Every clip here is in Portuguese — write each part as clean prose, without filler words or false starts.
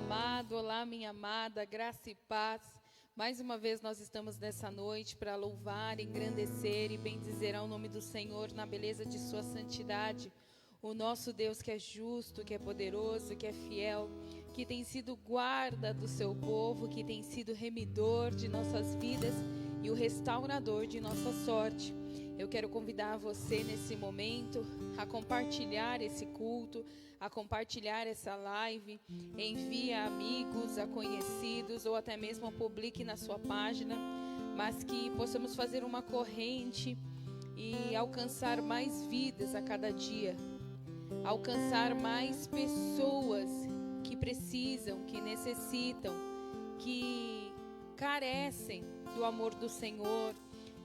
amado, olá minha amada, graça e paz. Mais uma vez nós estamos nessa noite para louvar, engrandecer e bendizer ao nome do Senhor na beleza de sua santidade. O nosso Deus que é justo, que é poderoso, que é fiel, que tem sido guarda do seu povo, que tem sido remidor de nossas vidas e o restaurador de nossa sorte. Eu quero convidar você nesse momento a compartilhar esse culto, a compartilhar essa live, envie a amigos, a conhecidos ou até mesmo publique na sua página, mas que possamos fazer uma corrente e alcançar mais vidas a cada dia, alcançar mais pessoas que precisam, que necessitam, que carecem do amor do Senhor,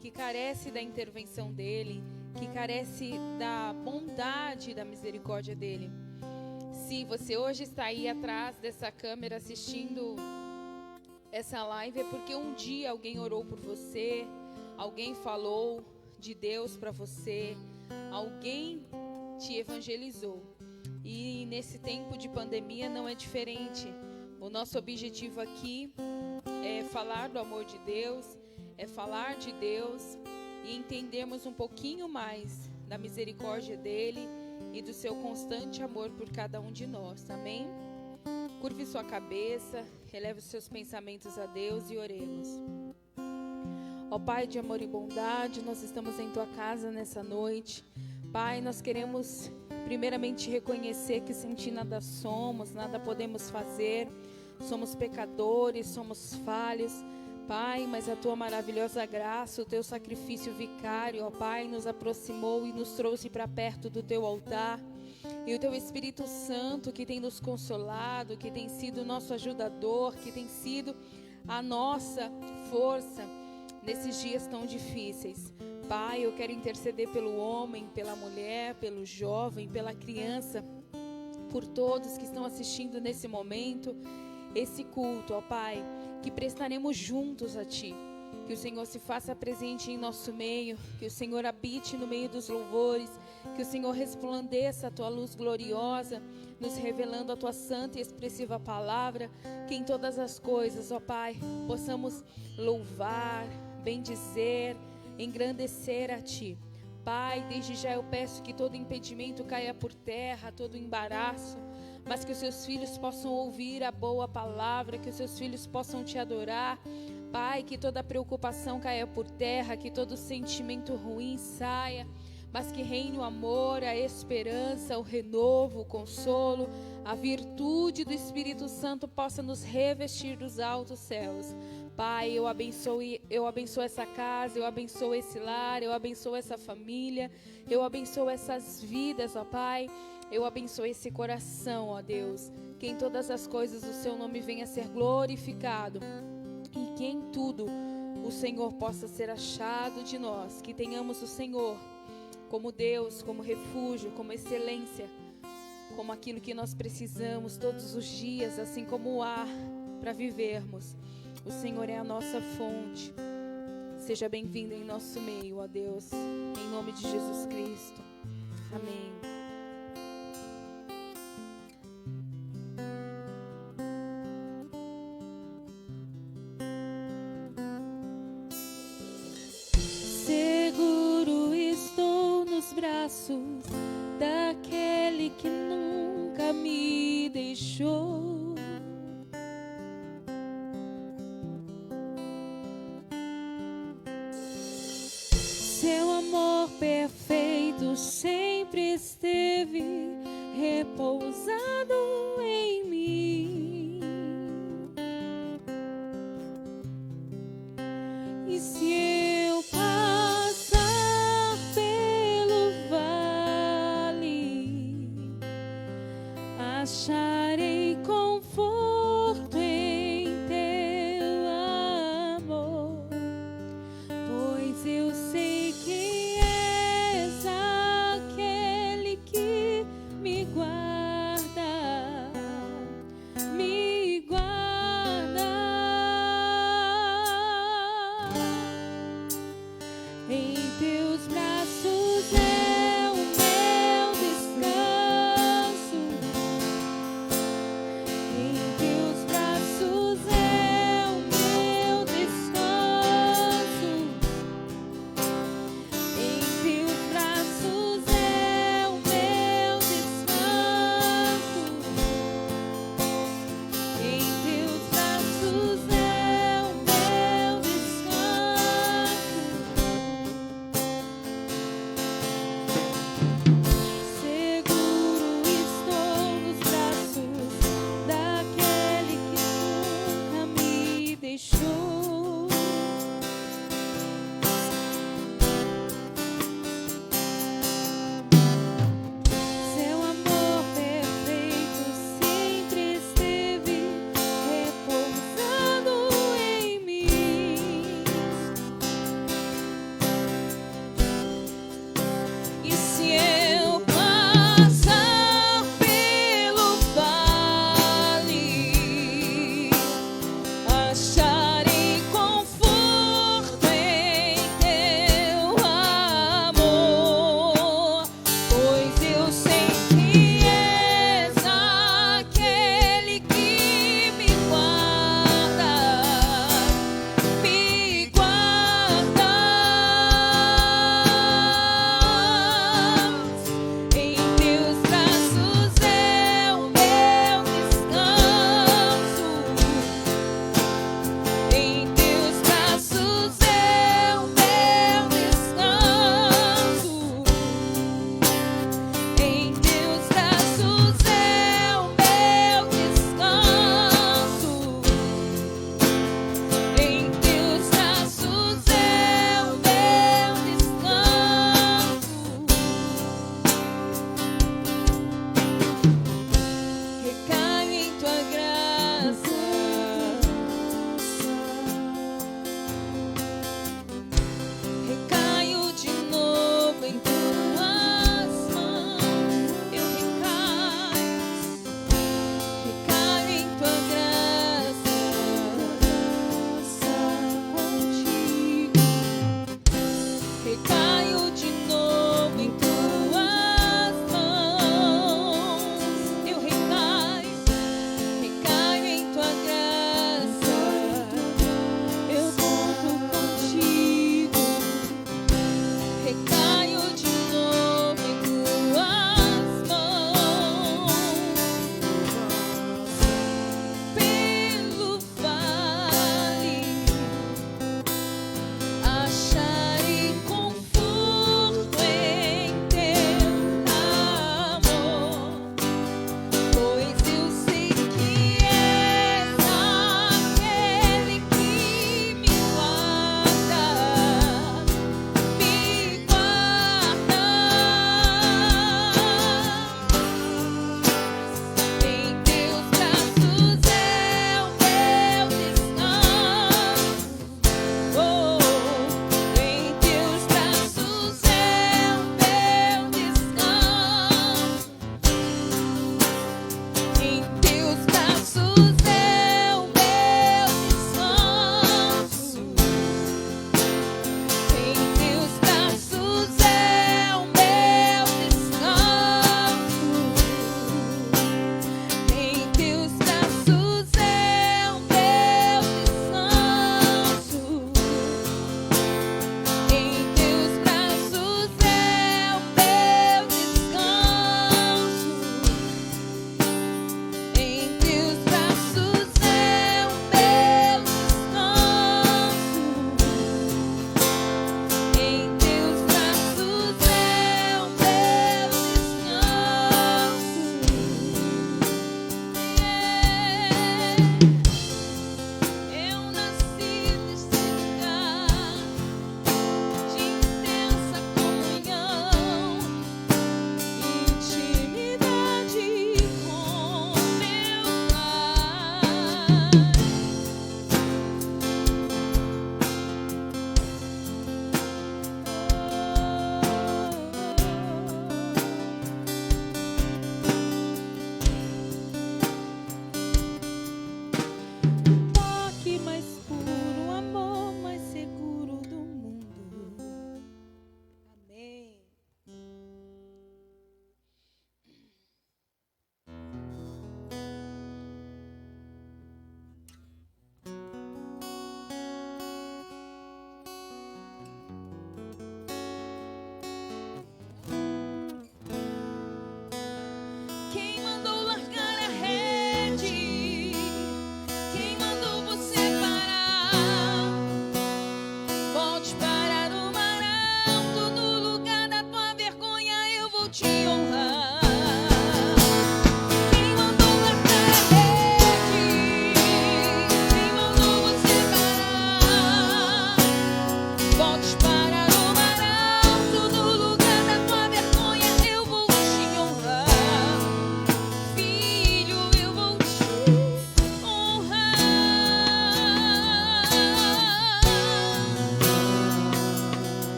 que carece da intervenção dEle, que carece da bondade e da misericórdia dEle. Se você hoje está aí atrás dessa câmera assistindo essa live, é porque um dia alguém orou por você, alguém falou de Deus para você, alguém te evangelizou. E nesse tempo de pandemia não é diferente. O nosso objetivo aqui é falar do amor de Deus, é falar de Deus e entendermos um pouquinho mais da misericórdia dEle e do seu constante amor por cada um de nós, amém? Curve sua cabeça, eleve os seus pensamentos a Deus e oremos. Ó Pai de amor e bondade, nós estamos em Tua casa nessa noite. Pai, nós queremos primeiramente reconhecer que sem Ti nada somos, nada podemos fazer, somos pecadores, somos falhos, Pai, mas a Tua maravilhosa graça, o Teu sacrifício vicário, ó Pai, nos aproximou e nos trouxe para perto do Teu altar. E o Teu Espírito Santo que tem nos consolado, que tem sido o nosso ajudador, que tem sido a nossa força nesses dias tão difíceis. Pai, eu quero interceder pelo homem, pela mulher, pelo jovem, pela criança, por todos que estão assistindo nesse momento, esse culto, ó Pai, que prestaremos juntos a Ti, que o Senhor se faça presente em nosso meio, que o Senhor habite no meio dos louvores, que o Senhor resplandeça a Tua luz gloriosa, nos revelando a Tua santa e expressiva palavra, que em todas as coisas, ó Pai, possamos louvar, bendizer, engrandecer a Ti. Pai, desde já eu peço que todo impedimento caia por terra, todo embaraço, mas que os Seus filhos possam ouvir a boa palavra, que os Seus filhos possam Te adorar. Pai, que toda preocupação caia por terra, que todo sentimento ruim saia, mas que reine o amor, a esperança, o renovo, o consolo, a virtude do Espírito Santo possa nos revestir dos altos céus. Pai, eu abençoo essa casa, eu abençoo esse lar, eu abençoo essa família, eu abençoo essas vidas, ó Pai, eu abençoo esse coração, ó Deus, que em todas as coisas o Seu nome venha a ser glorificado e que em tudo o Senhor possa ser achado de nós, que tenhamos o Senhor como Deus, como refúgio, como excelência, como aquilo que nós precisamos todos os dias, assim como o ar para vivermos. O Senhor é a nossa fonte. Seja bem-vindo em nosso meio, ó Deus, em nome de Jesus Cristo. Amém. Seguro estou nos braços daquele que nunca me deixou. Seu amor perfeito sempre esteve repousado em mim. E se eu passar pelo vale, acharei conforto em Teu amor, pois eu sei que és aquele que me guarda.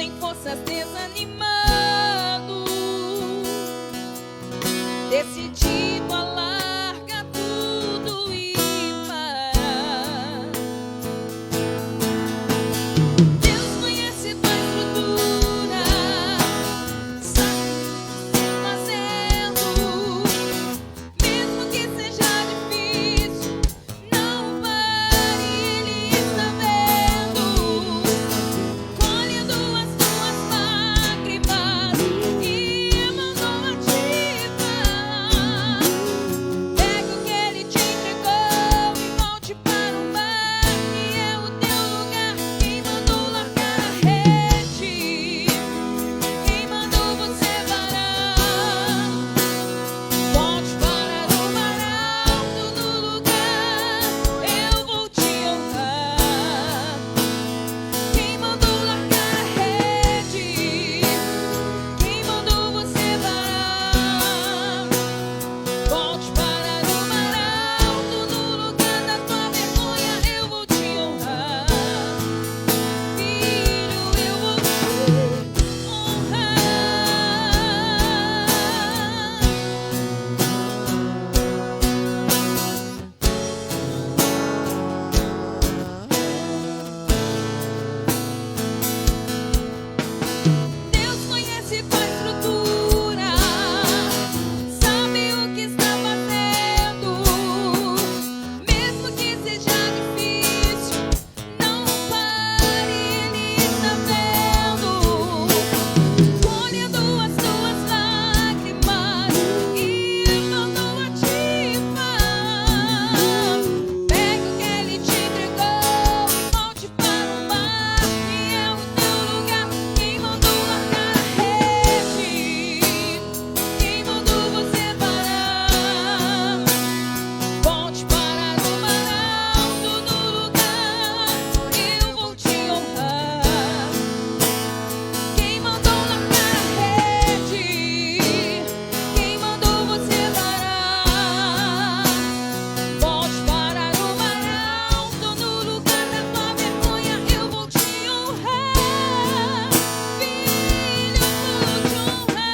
sem forças, desanimado, decidido a largar tudo e parar. Deus conhece tua estrutura, sabe o que está fazendo, mesmo que seja difícil, não pare, Ele está vendo, colhendo as tuas lágrimas e mandou a te falar. Pegue o que Ele te entregou e volte para o mar, que é o teu lugar. Quem mandou largar a rede? Quem mandou você parar? Volte para o mar alto, no lugar eu vou te honrar. Quem mandou largar a rede? Quem mandou você parar? Volte para o mar alto, no lugar da tua vergonha eu vou te honrar. Filho, eu vou te honrar. Deus conhece tua estrutura, sabe o que está fazendo, mesmo que seja difícil, não pare, Ele está vendo, colhendo as tuas lágrimas e mandou a te falar. Pegue o que Ele te entregou e volte para o mar, que é o teu lugar. Quem mandou largar a rede? Quem mandou você parar? Volte para o mar alto, no lugar eu vou te honrar. Quem mandou largar a rede? Quem mandou você parar? Volte para o mar alto, no lugar da tua vergonha eu vou te honrar. Filho, eu vou te honrar.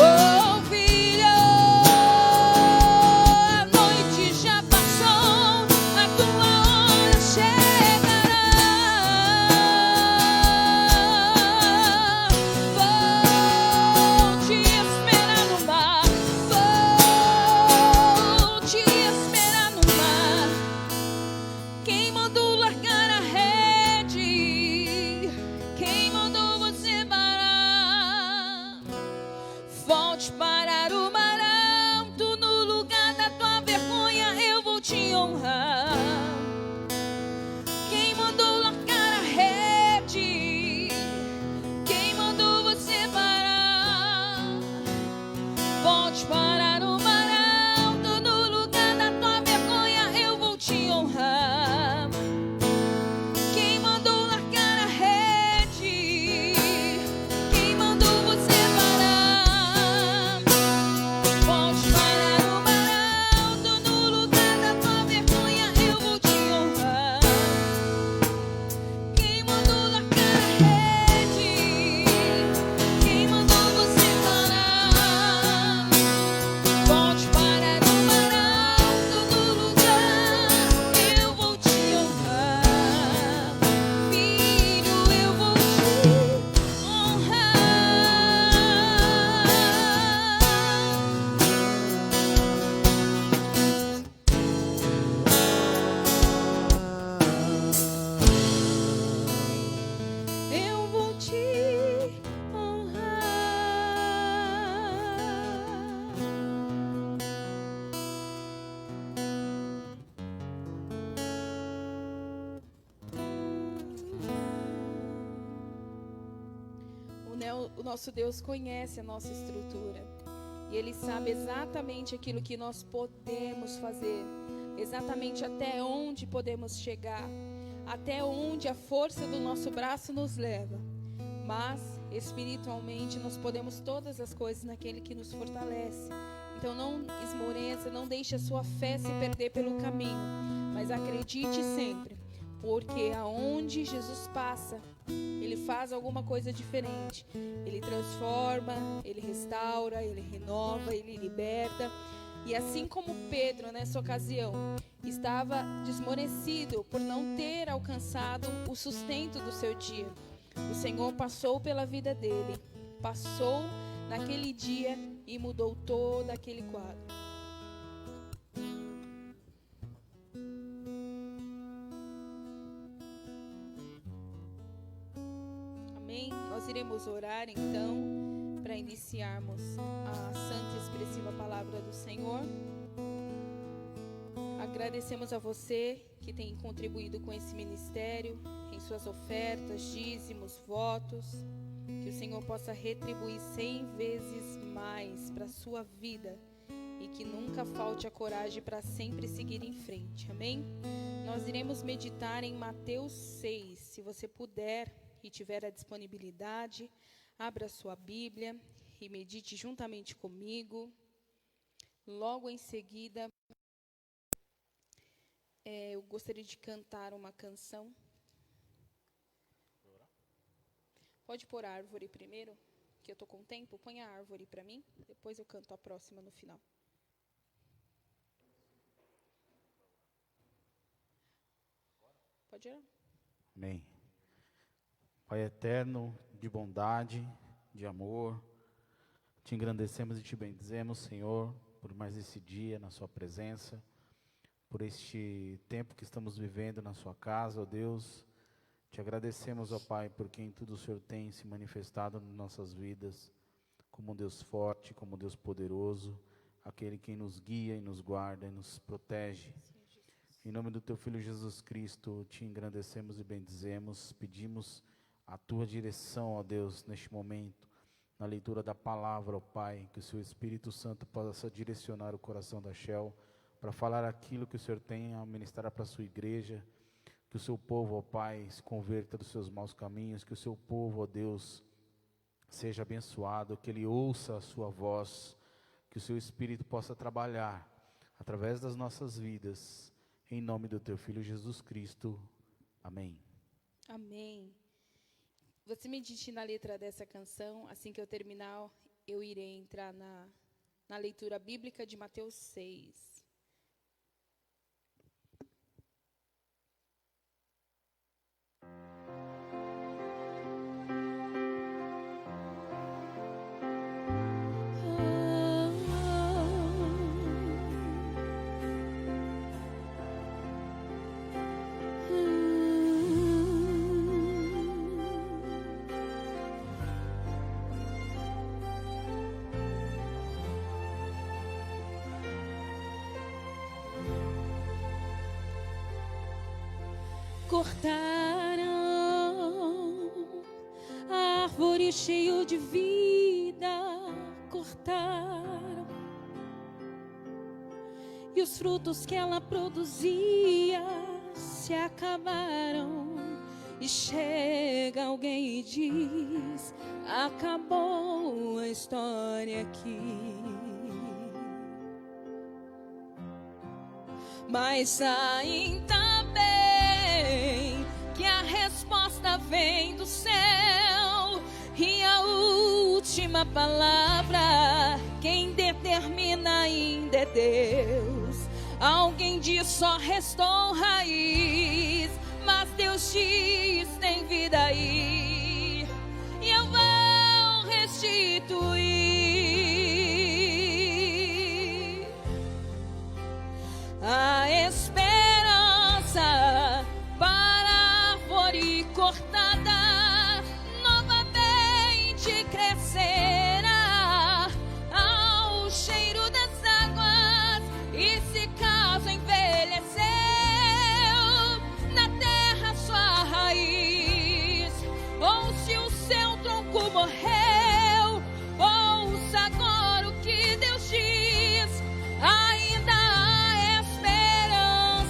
Oh, filho, a noite já passou, a tua hora chegará. Vou te esperar no mar, vou te esperar no mar. Quem mandou largar a rede? Quem mandou você parar? Volte para o mar alto, no lugar da tua vergonha eu vou te honrar. Quem mandou largar a rede? Quem mandou você parar? Volte para o mar alto, no lugar da tua vergonha eu vou te honrar. Quem mandou largar a rede? Quem mandou você parar? Volte para o mar alto, no lugar da tua vergonha eu vou te honrar. Quem mandou largar a rede? Quem mandou você parar? Volte para o mar alto, no lugar eu vou te honrar. Filho, eu vou te honrar. Eu vou te honrar. O nosso Deus conhece a nossa estrutura e Ele sabe exatamente aquilo que nós podemos fazer, exatamente até onde podemos chegar, até onde a força do nosso braço nos leva. Mas espiritualmente nós podemos todas as coisas naquele que nos fortalece. Então não esmoreça, não deixe a sua fé se perder pelo caminho, Mas acredite sempre, porque aonde Jesus passa, Ele faz alguma coisa diferente. Ele transforma, Ele restaura, Ele renova, Ele liberta. E assim como Pedro, nessa ocasião, estava desmorecido por não ter alcançado o sustento do seu dia, o Senhor passou pela vida dele, passou naquele dia e mudou todo aquele quadro. Amém? Nós iremos orar então para iniciarmos a santa e expressiva palavra do Senhor. Agradecemos a você que tem contribuído com esse ministério, em suas ofertas, dízimos, votos. Que o Senhor possa retribuir 100 vezes mais para a sua vida e que nunca falte a coragem para sempre seguir em frente. Amém? Nós iremos meditar em Mateus 6. Se você puder e tiver a disponibilidade, abra a sua Bíblia e medite juntamente comigo. Logo em seguida, eu gostaria de cantar uma canção. Pode pôr a árvore primeiro, que eu estou com tempo. Põe a árvore para mim, depois eu canto a próxima no final. Pode orar. Amém. Pai eterno, de bondade, de amor, te engrandecemos e te bendizemos, Senhor, por mais esse dia na sua presença, por este tempo que estamos vivendo na sua casa, ó Deus. Te agradecemos, ó Pai, por quem tudo o Senhor tem se manifestado nas nossas vidas, como um Deus forte, como um Deus poderoso, aquele que nos guia e nos guarda e nos protege. Em nome do Teu Filho Jesus Cristo, te engrandecemos e bendizemos, pedimos a Tua direção, ó Deus, neste momento, na leitura da palavra, ó Pai, que o Seu Espírito Santo possa direcionar o coração da Shell, para falar aquilo que o Senhor tem a ministrar para a sua igreja. Que o seu povo, ó Pai, se converta dos seus maus caminhos, que o seu povo, ó Deus, seja abençoado, que ele ouça a sua voz, que o seu Espírito possa trabalhar através das nossas vidas, em nome do Teu Filho Jesus Cristo. Amém. Amém. Você medite na letra dessa canção. Assim que eu terminar, eu irei entrar na leitura bíblica de Mateus 6. Cortaram a árvore cheia de vida, cortaram, e os frutos que ela produzia se acabaram. E chega alguém e diz: acabou a história aqui. Mas ainda que a resposta vem do céu, e a última palavra quem determina ainda é Deus. Alguém diz: só restou raiz, mas Deus diz: tem vida aí, e eu vou restituir a esperança para a árvore cortada, novamente crescerá ao cheiro das águas. E se caso envelheceu na terra sua raiz, ou se o seu tronco morreu, ouça agora o que Deus diz: ainda há esperança.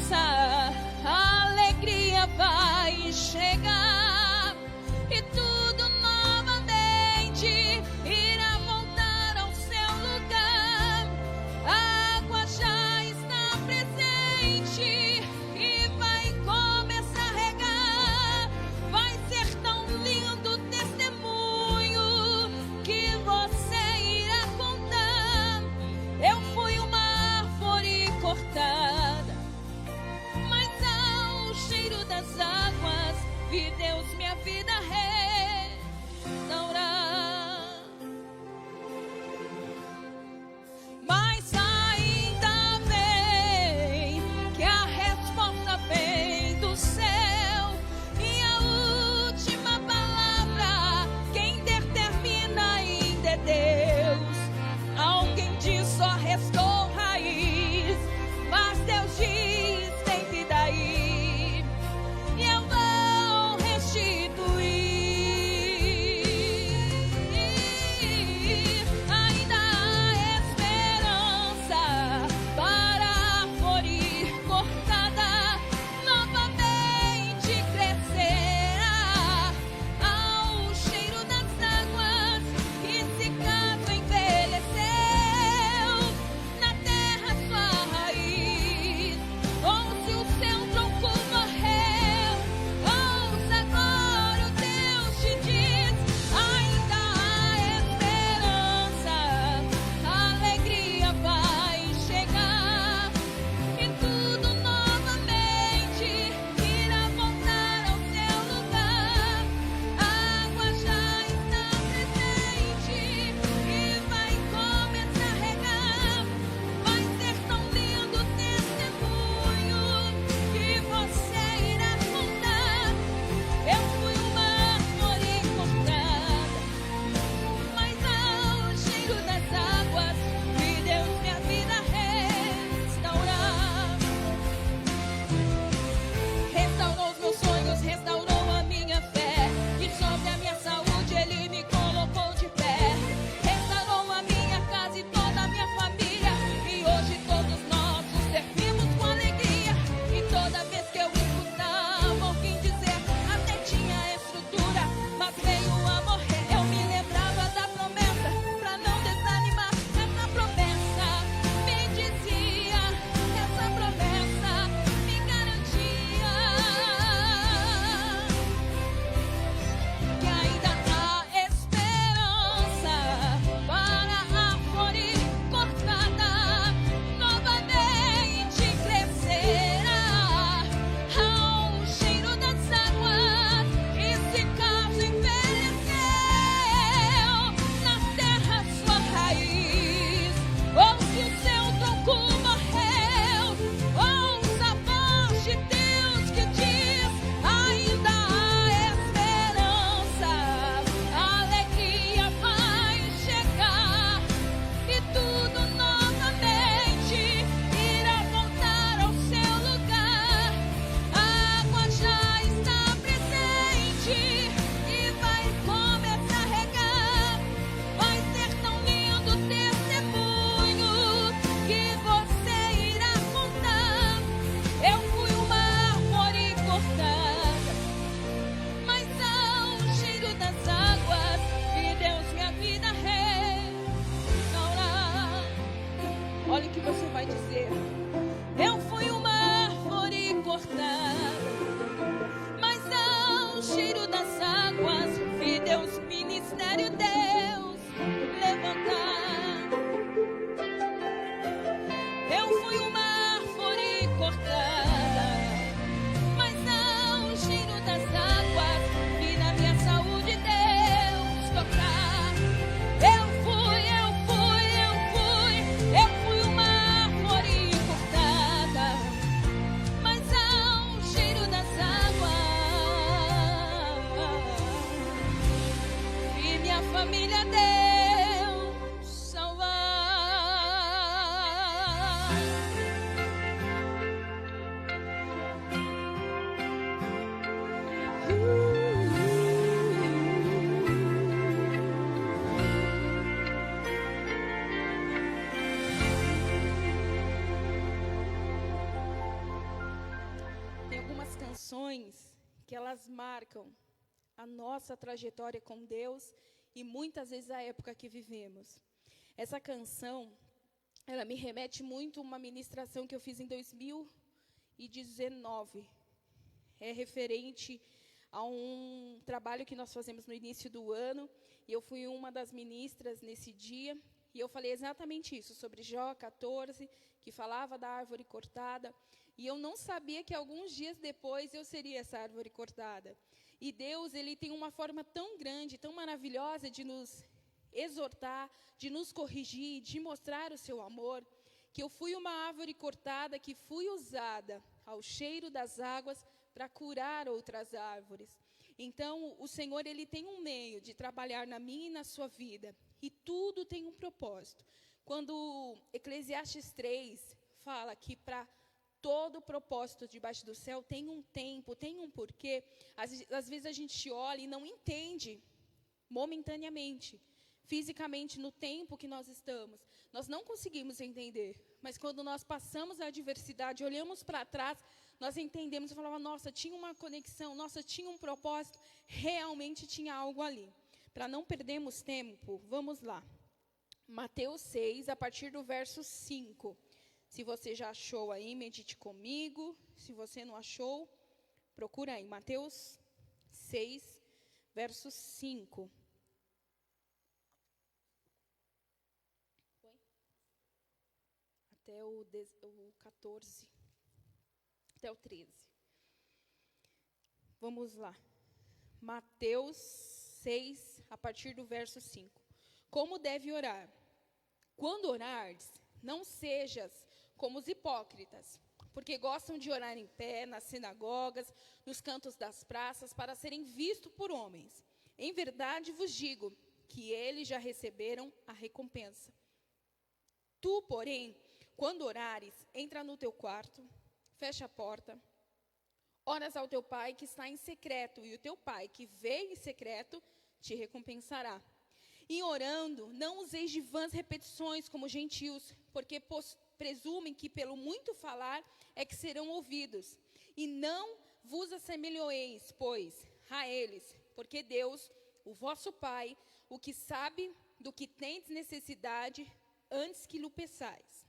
vai dizer: eu fui uma árvore cortada, mas ao cheiro das águas vi Deus, ministério Deus levantar. Eu fui uma árvore cortada, mas ao cheiro das águas vi na minha saúde Deus tocar. Eu fui uma árvore cortada, mas ao cheiro das águas vi minha família Deus salvar. Tem algumas canções que elas marcam a nossa trajetória com Deus e muitas vezes a época que vivemos. Essa canção, ela me remete muito a uma ministração que eu fiz em 2019. É referente a um trabalho que nós fazemos no início do ano, e eu fui uma das ministras nesse dia, e eu falei exatamente isso, sobre Jó 14, que falava da árvore cortada, e eu não sabia que alguns dias depois eu seria essa árvore cortada. E Deus, Ele tem uma forma tão grande, tão maravilhosa de nos exortar, de nos corrigir, de mostrar o seu amor, que eu fui uma árvore cortada que fui usada ao cheiro das águas para curar outras árvores. Então, o Senhor, Ele tem um meio de trabalhar na minha e na sua vida, e tudo tem um propósito. Quando Eclesiastes 3 fala que para todo propósito debaixo do céu tem um tempo, tem um porquê, às vezes a gente olha e não entende momentaneamente, fisicamente, no tempo que nós estamos. Nós não conseguimos entender, mas quando nós passamos a adversidade, olhamos para trás, nós entendemos e falamos: nossa, tinha uma conexão, nossa, tinha um propósito, realmente tinha algo ali. Para não perdermos tempo, vamos lá. Mateus 6, a partir do verso 5. Se você já achou aí, medite comigo. Se você não achou, procura aí. Mateus 6, verso 5. Até o 14. Até o 13. Vamos lá. Mateus 6, a partir do verso 5. Como deve orar? Quando orares, não sejas como os hipócritas, porque gostam de orar em pé, nas sinagogas, nos cantos das praças, para serem vistos por homens. Em verdade vos digo que eles já receberam a recompensa. Tu, porém, quando orares, entra no teu quarto, fecha a porta, oras ao teu pai que está em secreto, e o teu pai que vê em secreto te recompensará. E orando, não useis de vãs repetições como gentios, porque presumem que pelo muito falar é que serão ouvidos. E não vos assemelhoeis, pois, a eles, porque Deus, o vosso Pai, o que sabe do que tendes necessidade, antes que lhe peçais.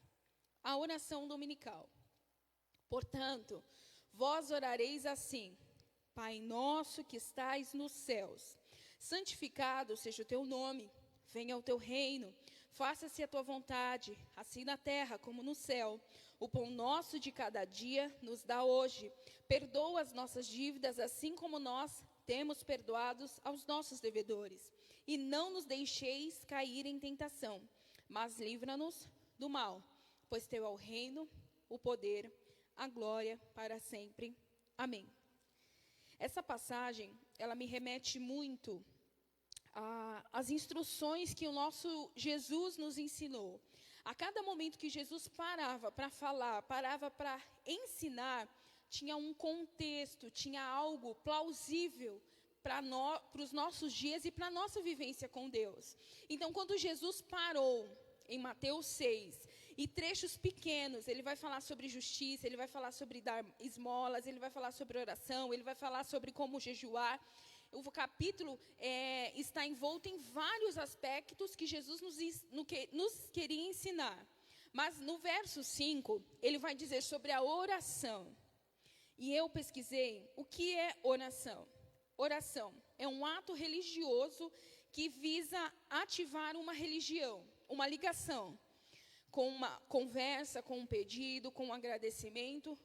A oração dominical. Portanto, vós orareis assim: Pai nosso que estais nos céus, santificado seja o teu nome, venha o teu reino, faça-se a tua vontade, assim na terra como no céu. O pão nosso de cada dia nos dá hoje. Perdoa as nossas dívidas, assim como nós temos perdoados aos nossos devedores. E não nos deixeis cair em tentação, mas livra-nos do mal. Pois teu é o reino, o poder, a glória para sempre. Amém. Essa passagem, ela me remete muito às instruções que o nosso Jesus nos ensinou. A cada momento que Jesus parava para falar, parava para ensinar, tinha um contexto, tinha algo plausível para os nossos dias e para a nossa vivência com Deus. Então, quando Jesus parou em Mateus 6, e trechos pequenos, ele vai falar sobre justiça, ele vai falar sobre dar esmolas, ele vai falar sobre oração, ele vai falar sobre como jejuar. O capítulo está envolto em vários aspectos que Jesus nos queria ensinar. Mas no verso 5, ele vai dizer sobre a oração. E eu pesquisei o que é oração. Oração é um ato religioso que visa ativar uma religião, uma ligação, com uma conversa, com um pedido, com um agradecimento,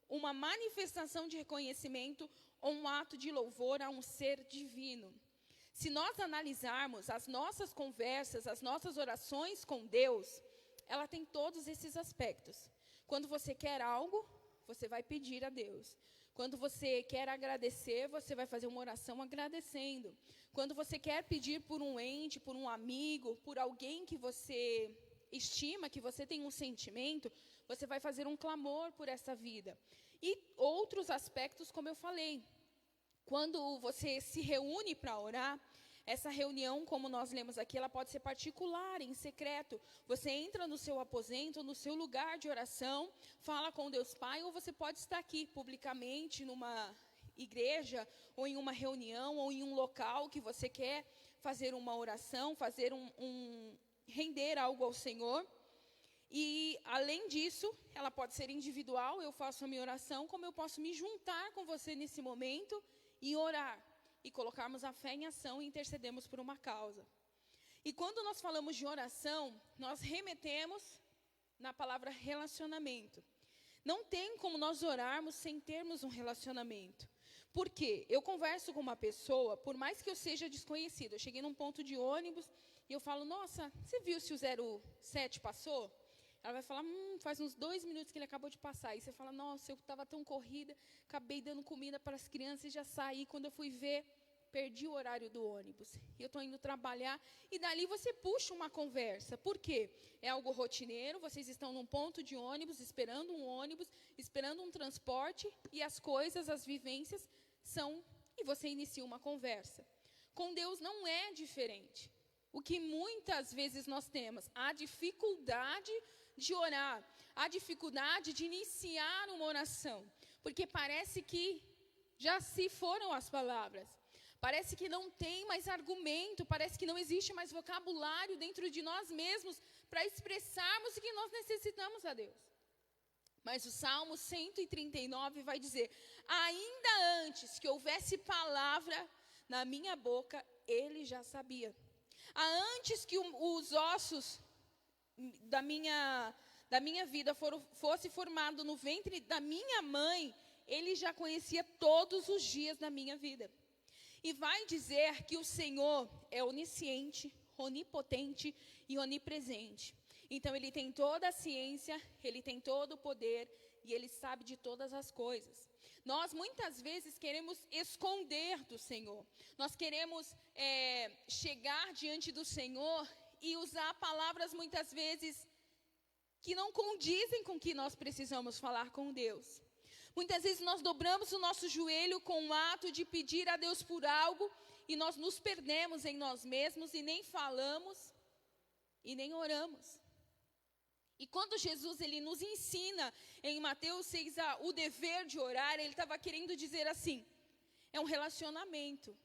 uma manifestação de reconhecimento ou um ato de louvor a um ser divino. Se nós analisarmos as nossas conversas, as nossas orações com Deus, ela tem todos esses aspectos. Quando você quer algo, você vai pedir a Deus. Quando você quer agradecer, você vai fazer uma oração agradecendo. Quando você quer pedir por um ente, por um amigo, por alguém que você estima, que você tem um sentimento, você vai fazer um clamor por essa vida. E outros aspectos, como eu falei, quando você se reúne para orar, essa reunião, como nós lemos aqui, ela pode ser particular, em secreto. Você entra no seu aposento, no seu lugar de oração, fala com Deus Pai, ou você pode estar aqui publicamente, numa igreja, ou em uma reunião, ou em um local que você quer fazer uma oração, fazer render algo ao Senhor. E, além disso, ela pode ser individual, eu faço a minha oração, como eu posso me juntar com você nesse momento e orar. E colocarmos a fé em ação e intercedemos por uma causa. E quando nós falamos de oração, nós remetemos na palavra relacionamento. Não tem como nós orarmos sem termos um relacionamento. Por quê? Eu converso com uma pessoa, por mais que eu seja desconhecido, eu cheguei num ponto de ônibus e eu falo, nossa, você viu se o 07 passou? Ela vai falar, faz uns 2 minutos que ele acabou de passar. E você fala, nossa, eu estava tão corrida, acabei dando comida para as crianças e já saí. Quando eu fui ver, perdi o horário do ônibus. E eu estou indo trabalhar. E dali você puxa uma conversa. Por quê? É algo rotineiro, vocês estão num ponto de ônibus, esperando um ônibus, esperando um transporte. E as coisas, as vivências são... E você inicia uma conversa. Com Deus não é diferente. O que muitas vezes nós temos, a dificuldade de orar, a dificuldade de iniciar uma oração, porque parece que já se foram as palavras, parece que não tem mais argumento, parece que não existe mais vocabulário dentro de nós mesmos para expressarmos o que nós necessitamos a Deus. Mas o Salmo 139 vai dizer, ainda antes que houvesse palavra na minha boca, Ele já sabia. Antes que os ossos da minha vida fosse formado no ventre da minha mãe, Ele já conhecia todos os dias da minha vida. E vai dizer que o Senhor é onisciente, onipotente e onipresente. Então, Ele tem toda a ciência, Ele tem todo o poder e Ele sabe de todas as coisas. Nós, muitas vezes, queremos esconder do Senhor. Nós queremos chegar diante do Senhor e usar palavras, muitas vezes, que não condizem com o que nós precisamos falar com Deus. Muitas vezes, nós dobramos o nosso joelho com o ato de pedir a Deus por algo e nós nos perdemos em nós mesmos e nem falamos e nem oramos. E quando Jesus ele nos ensina em Mateus 6 o dever de orar, ele estava querendo dizer assim, é um relacionamento.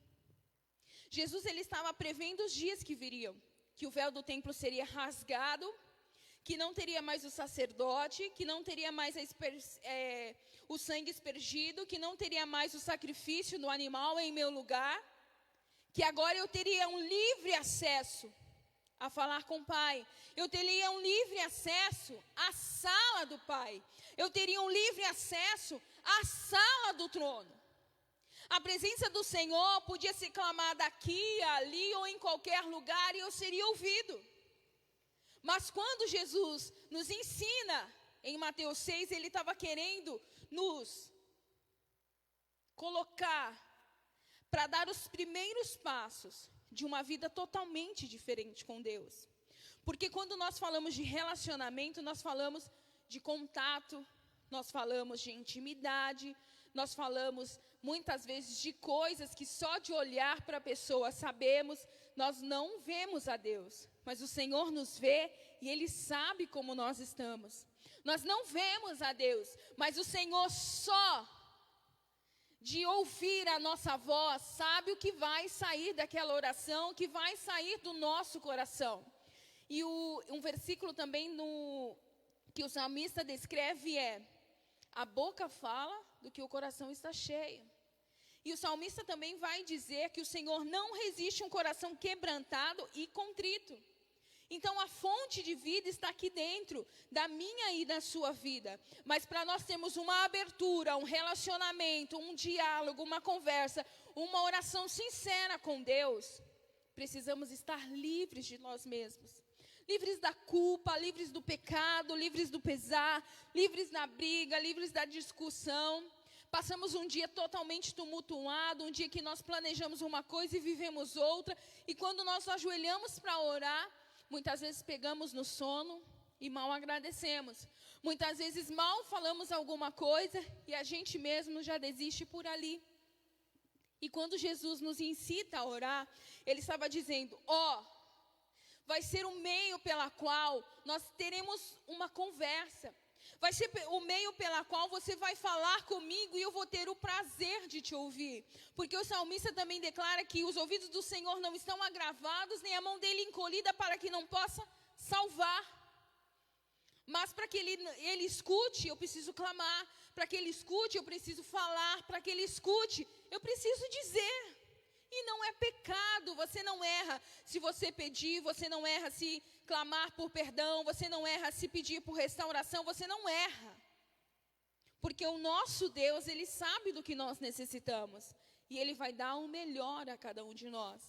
Jesus ele estava prevendo os dias que viriam, que o véu do templo seria rasgado, que não teria mais o sacerdote, que não teria mais o sangue aspergido, que não teria mais o sacrifício do animal em meu lugar, que agora eu teria um livre acesso a falar com o Pai. Eu teria um livre acesso à sala do Pai. Eu teria um livre acesso à sala do trono. A presença do Senhor podia ser clamada aqui, ali ou em qualquer lugar e eu seria ouvido. Mas quando Jesus nos ensina em Mateus 6, Ele estava querendo nos colocar para dar os primeiros passos de uma vida totalmente diferente com Deus. Porque quando nós falamos de relacionamento, nós falamos de contato, nós falamos de intimidade, nós falamos muitas vezes de coisas que só de olhar para a pessoa sabemos, nós não vemos a Deus. Mas o Senhor nos vê e Ele sabe como nós estamos. Nós não vemos a Deus, mas o Senhor só de ouvir a nossa voz, sabe o que vai sair daquela oração, o que vai sair do nosso coração. E um versículo também que o salmista descreve é: a boca fala do que o coração está cheio. E o salmista também vai dizer que o Senhor não resiste a um coração quebrantado e contrito. Então a fonte de vida está aqui dentro, da minha e da sua vida. Mas para nós termos uma abertura, um relacionamento, um diálogo, uma conversa, uma oração sincera com Deus, precisamos estar livres de nós mesmos. Livres da culpa, livres do pecado, livres do pesar, livres da briga, livres da discussão. Passamos um dia totalmente tumultuado, um dia que nós planejamos uma coisa e vivemos outra. E quando nós ajoelhamos para orar, muitas vezes pegamos no sono e mal agradecemos. Muitas vezes mal falamos alguma coisa e a gente mesmo já desiste por ali. E quando Jesus nos incita a orar, Ele estava dizendo: vai ser o meio pela qual nós teremos uma conversa. Vai ser o meio pela qual você vai falar comigo e eu vou ter o prazer de te ouvir. Porque o salmista também declara que os ouvidos do Senhor não estão agravados, nem a mão dele encolhida para que não possa salvar. Mas para que ele escute, eu preciso clamar. Para que ele escute, eu preciso falar. Para que ele escute, eu preciso dizer. E não é pecado, você não erra se você pedir, você não erra se clamar por perdão, você não erra se pedir por restauração, você não erra. Porque o nosso Deus, Ele sabe do que nós necessitamos. E Ele vai dar o melhor a cada um de nós.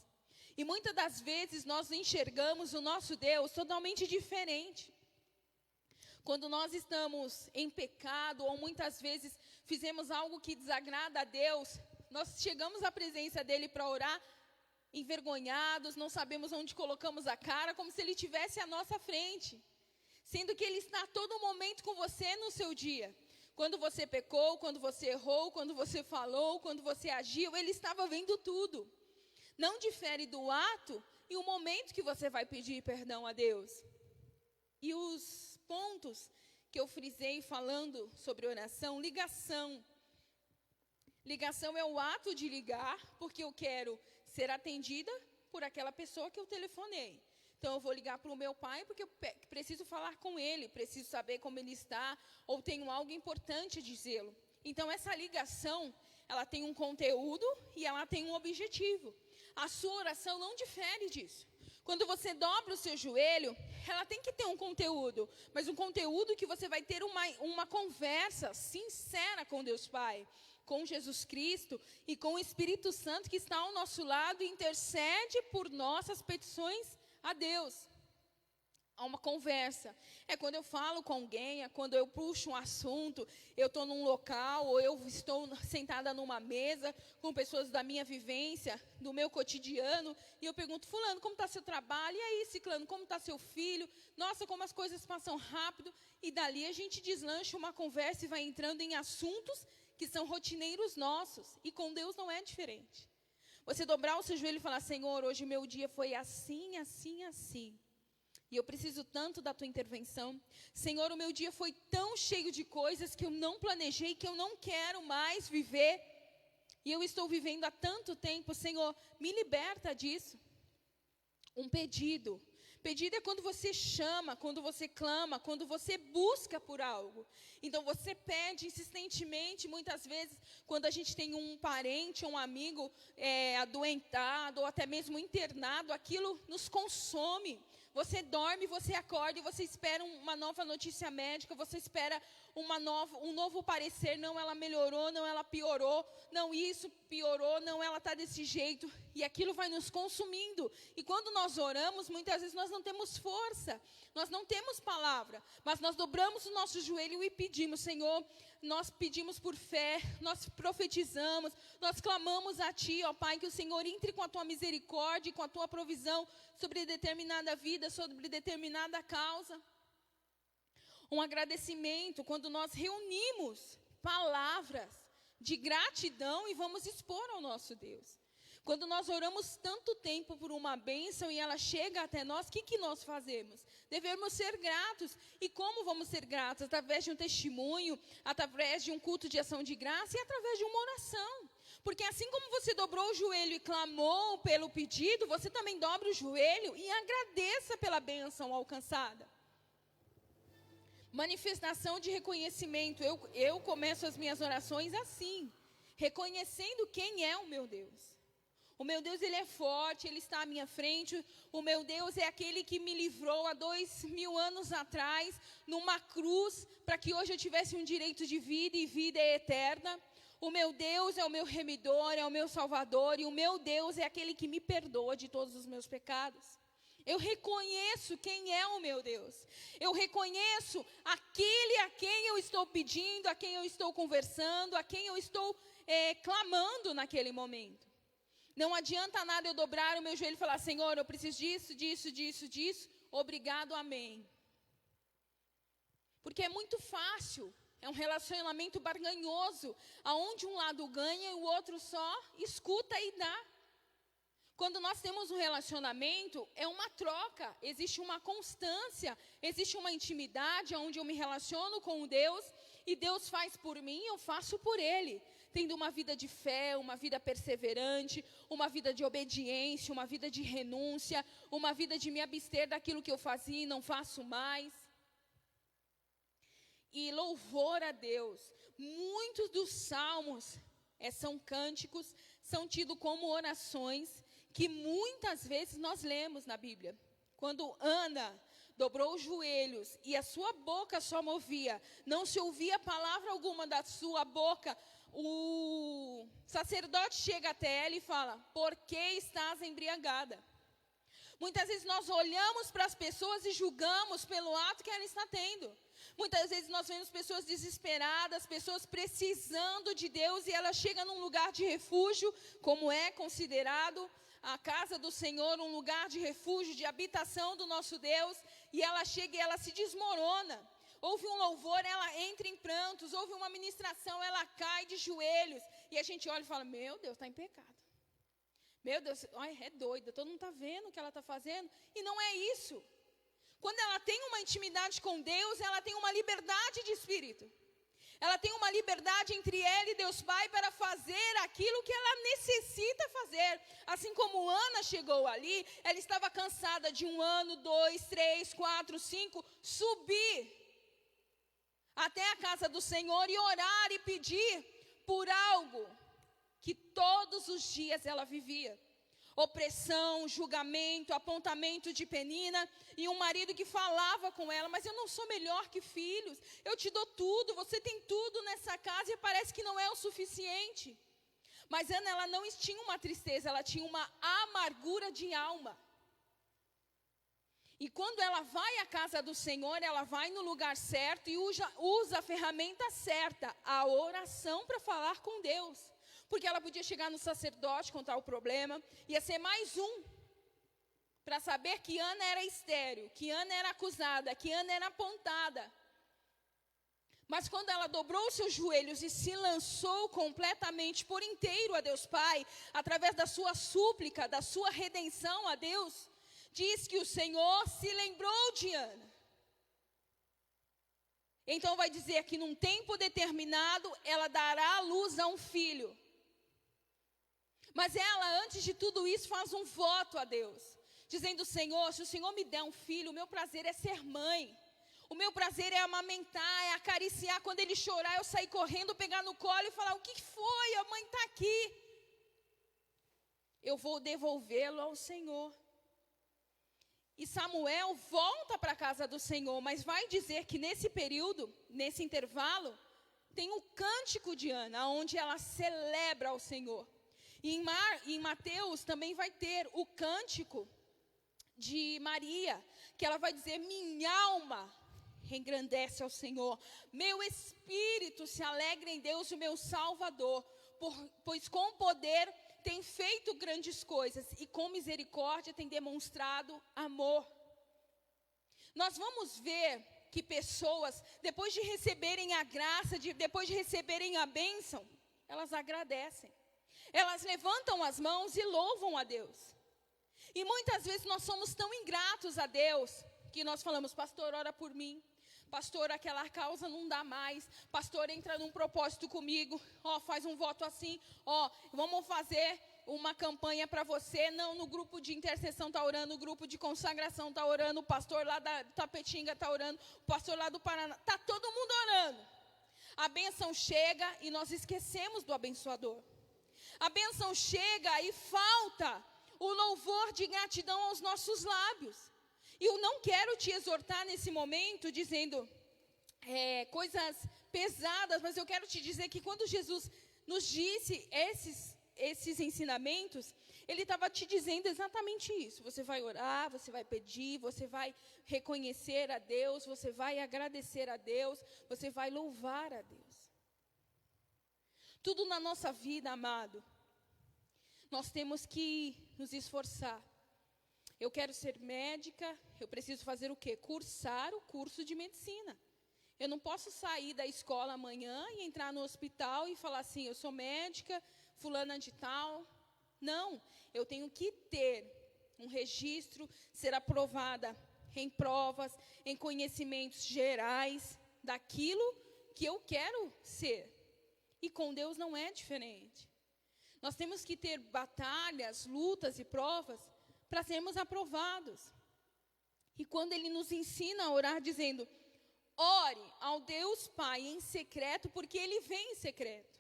E muitas das vezes nós enxergamos o nosso Deus totalmente diferente. Quando nós estamos em pecado, ou muitas vezes fizemos algo que desagrada a Deus, nós chegamos à presença dEle para orar, envergonhados, não sabemos onde colocamos a cara, como se Ele estivesse à nossa frente. Sendo que Ele está a todo momento com você no seu dia. Quando você pecou, quando você errou, quando você falou, quando você agiu, Ele estava vendo tudo. Não difere do ato e o momento que você vai pedir perdão a Deus. E os pontos que eu frisei falando sobre oração: ligação. Ligação é o ato de ligar, porque eu quero ser atendida por aquela pessoa que eu telefonei. Então, eu vou ligar para o meu pai, porque eu preciso falar com ele, preciso saber como ele está, ou tenho algo importante a dizê-lo. Então, essa ligação, ela tem um conteúdo e ela tem um objetivo. A sua oração não difere disso. Quando você dobra o seu joelho, ela tem que ter um conteúdo, mas um conteúdo que você vai ter uma conversa sincera com Deus Pai, com Jesus Cristo e com o Espírito Santo que está ao nosso lado e intercede por nossas petições a Deus. Há uma conversa. É quando eu falo com alguém, é quando eu puxo um assunto, eu estou num local, ou eu estou sentada numa mesa com pessoas da minha vivência, do meu cotidiano, e eu pergunto: fulano, como está seu trabalho? E aí, ciclano, como está seu filho? Nossa, como as coisas passam rápido. E dali a gente deslancha uma conversa e vai entrando em assuntos que são rotineiros nossos. E com Deus não é diferente. Você dobrar o seu joelho e falar: Senhor, hoje meu dia foi assim, assim, assim. E eu preciso tanto da tua intervenção. Senhor, o meu dia foi tão cheio de coisas que eu não planejei, que eu não quero mais viver. E eu estou vivendo há tanto tempo. Senhor, me liberta disso. Um pedido. Pedido é quando você chama, quando você clama, quando você busca por algo. Então você pede insistentemente, muitas vezes, quando a gente tem um parente, um amigo adoentado, ou até mesmo internado, aquilo nos consome. Você dorme, você acorda e você espera uma nova notícia médica, você espera um novo parecer. Não, ela melhorou, não, ela piorou. Não, isso piorou, não, ela está desse jeito. E aquilo vai nos consumindo. E quando nós oramos, muitas vezes nós não temos força, nós não temos palavra. Mas nós dobramos o nosso joelho e pedimos: Senhor, nós pedimos por fé, nós profetizamos, nós clamamos a Ti, ó Pai, que o Senhor entre com a Tua misericórdia e com a Tua provisão sobre determinada vida, sobre determinada causa. Um agradecimento, quando nós reunimos palavras de gratidão e vamos expor ao nosso Deus. Quando nós oramos tanto tempo por uma bênção e ela chega até nós, o que nós fazemos? Devemos ser gratos. E como vamos ser gratos? Através de um testemunho, através de um culto de ação de graça e através de uma oração. Porque assim como você dobrou o joelho e clamou pelo pedido, você também dobra o joelho e agradeça pela bênção alcançada. Manifestação de reconhecimento. Eu começo as minhas orações assim, reconhecendo quem é o meu Deus. O meu Deus, Ele é forte, Ele está à minha frente. O meu Deus é aquele que me livrou há 2000 anos atrás, numa cruz, para que hoje eu tivesse um direito de vida e vida eterna. O meu Deus é o meu remidor, é o meu salvador, e o meu Deus é aquele que me perdoa de todos os meus pecados. Eu reconheço quem é o meu Deus. Eu reconheço aquele a quem eu estou pedindo, a quem eu estou conversando, a quem eu estou clamando naquele momento. Não adianta nada eu dobrar o meu joelho e falar: Senhor, eu preciso disso. Obrigado, amém. Porque é muito fácil. É um relacionamento barganhoso, aonde um lado ganha e o outro só escuta e dá. Quando nós temos um relacionamento, é uma troca, existe uma constância, existe uma intimidade, onde eu me relaciono com Deus, e Deus faz por mim, eu faço por Ele. Tendo uma vida de fé, uma vida perseverante, uma vida de obediência, uma vida de renúncia, uma vida de me abster daquilo que eu fazia e não faço mais. E louvor a Deus. Muitos dos salmos são cânticos, são tidos como orações, que muitas vezes nós lemos na Bíblia. Quando Ana dobrou os joelhos e a sua boca só movia, não se ouvia palavra alguma da sua boca, o sacerdote chega até ela e fala: por que estás embriagada? Muitas vezes nós olhamos para as pessoas e julgamos pelo ato que ela está tendo. Muitas vezes nós vemos pessoas desesperadas, pessoas precisando de Deus, e ela chega num lugar de refúgio, como é considerado a casa do Senhor, um lugar de refúgio, de habitação do nosso Deus, e ela chega e ela se desmorona. Ouve um louvor, ela entra em prantos, ouve uma ministração, ela cai de joelhos, e a gente olha e fala: meu Deus, está em pecado. Meu Deus, é doida, todo mundo está vendo o que ela está fazendo, e não é isso. Quando ela tem uma intimidade com Deus, ela tem uma liberdade de espírito. Ela tem uma liberdade entre ela e Deus Pai para fazer aquilo que ela necessita fazer. Assim como Ana chegou ali, ela estava cansada de 1 ano, 2, 3, 4, 5, subir até a casa do Senhor e orar e pedir por algo que todos os dias ela vivia. Opressão, julgamento, apontamento de Penina, e um marido que falava com ela: mas eu não sou melhor que filhos, eu te dou tudo, você tem tudo nessa casa, e parece que não é o suficiente. Mas Ana, ela não tinha uma tristeza, ela tinha uma amargura de alma. E quando ela vai à casa do Senhor, ela vai no lugar certo e usa a ferramenta certa, a oração, para falar com Deus. Porque ela podia chegar no sacerdote, contar o problema, ia ser mais um, para saber que Ana era estéril, que Ana era acusada, que Ana era apontada. Mas quando ela dobrou os seus joelhos e se lançou completamente por inteiro a Deus Pai, através da sua súplica, da sua redenção a Deus, diz que o Senhor se lembrou de Ana. Então vai dizer que num tempo determinado, ela dará à luz a um filho. Mas ela, antes de tudo isso, faz um voto a Deus, dizendo: Senhor, se o Senhor me der um filho, o meu prazer é ser mãe. O meu prazer é amamentar, é acariciar. Quando ele chorar, eu sair correndo, pegar no colo e falar: o que foi? A mãe está aqui. Eu vou devolvê-lo ao Senhor. E Samuel volta para a casa do Senhor, mas vai dizer que nesse período, nesse intervalo, tem o cântico de Ana, onde ela celebra ao Senhor. E em Mateus também vai ter o cântico de Maria, que ela vai dizer: minha alma engrandece ao Senhor, meu espírito se alegra em Deus, o meu Salvador, pois com poder tem feito grandes coisas e com misericórdia tem demonstrado amor. Nós vamos ver que pessoas, depois de receberem a graça, depois de receberem a bênção, elas agradecem. Elas levantam as mãos e louvam a Deus. E muitas vezes nós somos tão ingratos a Deus, que nós falamos: pastor, ora por mim. Pastor, aquela causa não dá mais. Pastor, entra num propósito comigo. Faz um voto assim. Vamos fazer uma campanha para você, não, no grupo de intercessão está orando, no grupo de consagração está orando, o pastor lá da Tapetinga está orando, o pastor lá do Paraná, está todo mundo orando. A bênção chega e nós esquecemos do abençoador. A bênção chega e falta o louvor de gratidão aos nossos lábios. E eu não quero te exortar nesse momento dizendo coisas pesadas, mas eu quero te dizer que quando Jesus nos disse esses ensinamentos, Ele estava te dizendo exatamente isso. Você vai orar, você vai pedir, você vai reconhecer a Deus, você vai agradecer a Deus, você vai louvar a Deus. Tudo na nossa vida, amado, nós temos que nos esforçar. Eu quero ser médica, eu preciso fazer o quê? Cursar o curso de medicina. Eu não posso sair da escola amanhã e entrar no hospital e falar assim, eu sou médica, fulana de tal. Não, eu tenho que ter um registro, ser aprovada em provas, em conhecimentos gerais daquilo que eu quero ser. E com Deus não é diferente. Nós temos que ter batalhas, lutas e provas para sermos aprovados. E quando Ele nos ensina a orar dizendo, ore ao Deus Pai em secreto, porque Ele vem em secreto.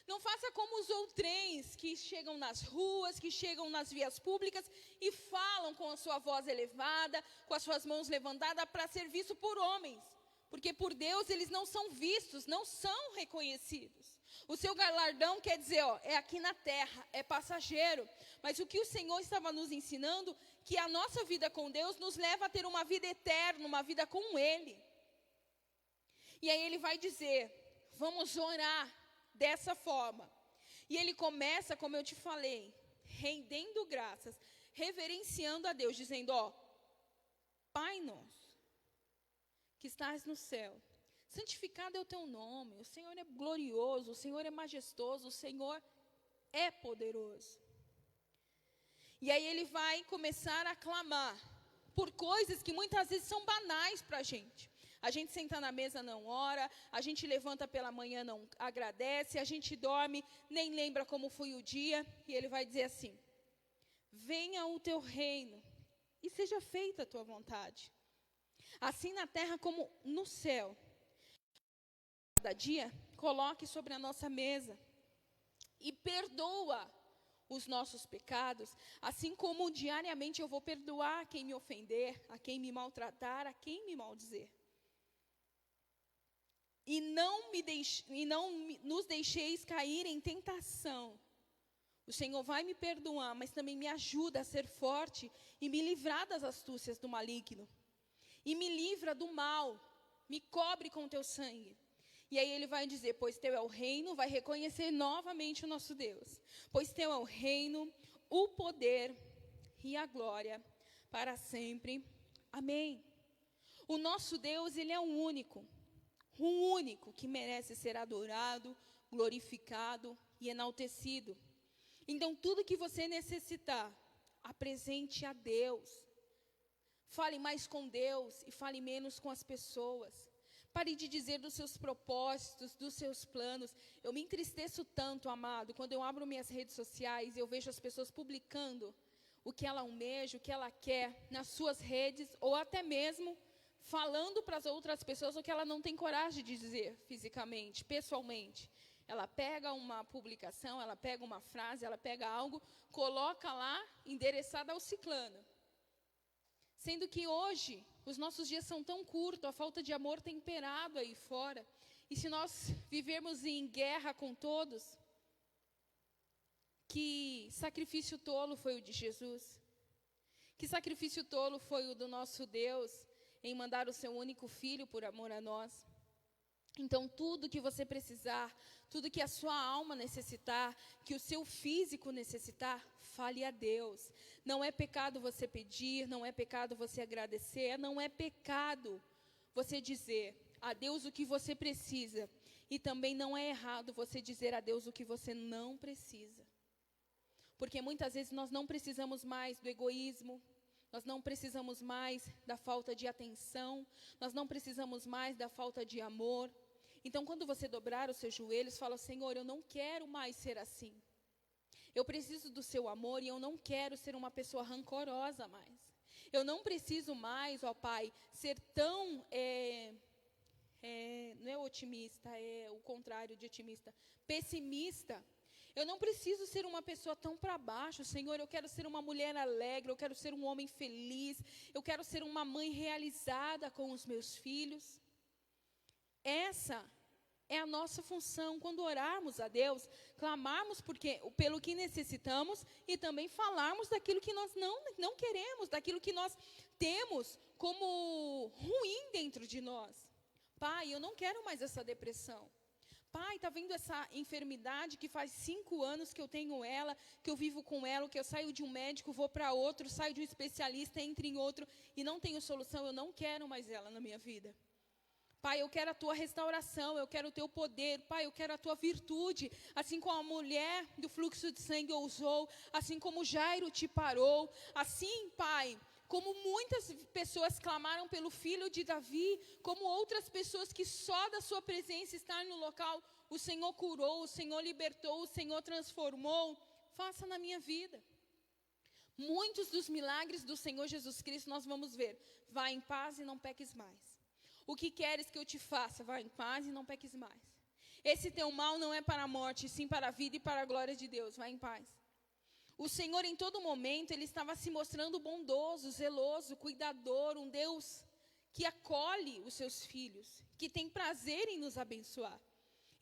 Não faça como os outrens que chegam nas ruas, que chegam nas vias públicas e falam com a sua voz elevada, com as suas mãos levantadas para ser visto por homens. Porque por Deus eles não são vistos, não são reconhecidos. O seu galardão quer dizer, é aqui na terra, é passageiro. Mas o que o Senhor estava nos ensinando, que a nossa vida com Deus nos leva a ter uma vida eterna, uma vida com Ele. E aí Ele vai dizer, vamos orar dessa forma. E Ele começa, como eu te falei, rendendo graças, reverenciando a Deus, dizendo, Pai nosso, que estás no céu, santificado é o teu nome, o Senhor é glorioso, o Senhor é majestoso, o Senhor é poderoso. E aí Ele vai começar a clamar por coisas que muitas vezes são banais para a gente. A gente senta na mesa, não ora, a gente levanta pela manhã, não agradece, a gente dorme, nem lembra como foi o dia. E Ele vai dizer assim, venha o teu reino e seja feita a tua vontade. Assim na terra como no céu. Cada dia, coloque sobre a nossa mesa e perdoa os nossos pecados, assim como diariamente eu vou perdoar a quem me ofender, a quem me maltratar, a quem me maldizer. E não nos deixeis cair em tentação. O Senhor vai me perdoar, mas também me ajuda a ser forte e me livrar das astúcias do maligno. E me livra do mal, me cobre com teu sangue. E aí Ele vai dizer, pois teu é o reino, vai reconhecer novamente o nosso Deus. Pois teu é o reino, o poder e a glória para sempre. Amém. O nosso Deus, Ele é o único que merece ser adorado, glorificado e enaltecido. Então, tudo que você necessitar, apresente a Deus. Fale mais com Deus e fale menos com as pessoas. Pare de dizer dos seus propósitos, dos seus planos. Eu me entristeço tanto, amado, quando eu abro minhas redes sociais e eu vejo as pessoas publicando o que ela almeja, o que ela quer nas suas redes, ou até mesmo falando para as outras pessoas o que ela não tem coragem de dizer fisicamente, pessoalmente. Ela pega uma publicação, ela pega uma frase, ela pega algo, coloca lá, endereçada ao ciclano. Sendo que hoje, os nossos dias são tão curtos, a falta de amor tem imperado aí fora. E se nós vivermos em guerra com todos, que sacrifício tolo foi o de Jesus? Que sacrifício tolo foi o do nosso Deus em mandar o seu único filho por amor a nós? Então, tudo que você precisar, tudo que a sua alma necessitar, que o seu físico necessitar, fale a Deus. Não é pecado você pedir, não é pecado você agradecer, não é pecado você dizer a Deus o que você precisa. E também não é errado você dizer a Deus o que você não precisa. Porque muitas vezes nós não precisamos mais do egoísmo, nós não precisamos mais da falta de atenção, nós não precisamos mais da falta de amor. Então, quando você dobrar os seus joelhos, fala, Senhor, eu não quero mais ser assim. Eu preciso do seu amor e eu não quero ser uma pessoa rancorosa mais. Eu não preciso mais, ó Pai, ser tão, não é otimista, é o contrário de otimista, pessimista. Eu não preciso ser uma pessoa tão para baixo, Senhor. Eu quero ser uma mulher alegre, eu quero ser um homem feliz, eu quero ser uma mãe realizada com os meus filhos. Essa é a nossa função quando orarmos a Deus, clamarmos pelo que necessitamos e também falarmos daquilo que nós não queremos, daquilo que nós temos como ruim dentro de nós. Pai, eu não quero mais essa depressão. Pai, está vendo essa enfermidade que faz 5 anos que eu tenho ela, que eu vivo com ela, que eu saio de um médico, vou para outro, saio de um especialista, entro em outro e não tenho solução, eu não quero mais ela na minha vida. Pai, eu quero a tua restauração, eu quero o teu poder. Pai, eu quero a tua virtude. Assim como a mulher do fluxo de sangue ousou, assim como Jairo te parou. Assim, Pai, como muitas pessoas clamaram pelo filho de Davi, como outras pessoas que só da sua presença estar no local, o Senhor curou, o Senhor libertou, o Senhor transformou. Faça na minha vida. Muitos dos milagres do Senhor Jesus Cristo nós vamos ver. Vá em paz e não peques mais. O que queres que eu te faça? Vá em paz e não peques mais. Esse teu mal não é para a morte, sim para a vida e para a glória de Deus. Vá em paz. O Senhor, em todo momento, Ele estava se mostrando bondoso, zeloso, cuidador, um Deus que acolhe os seus filhos, que tem prazer em nos abençoar.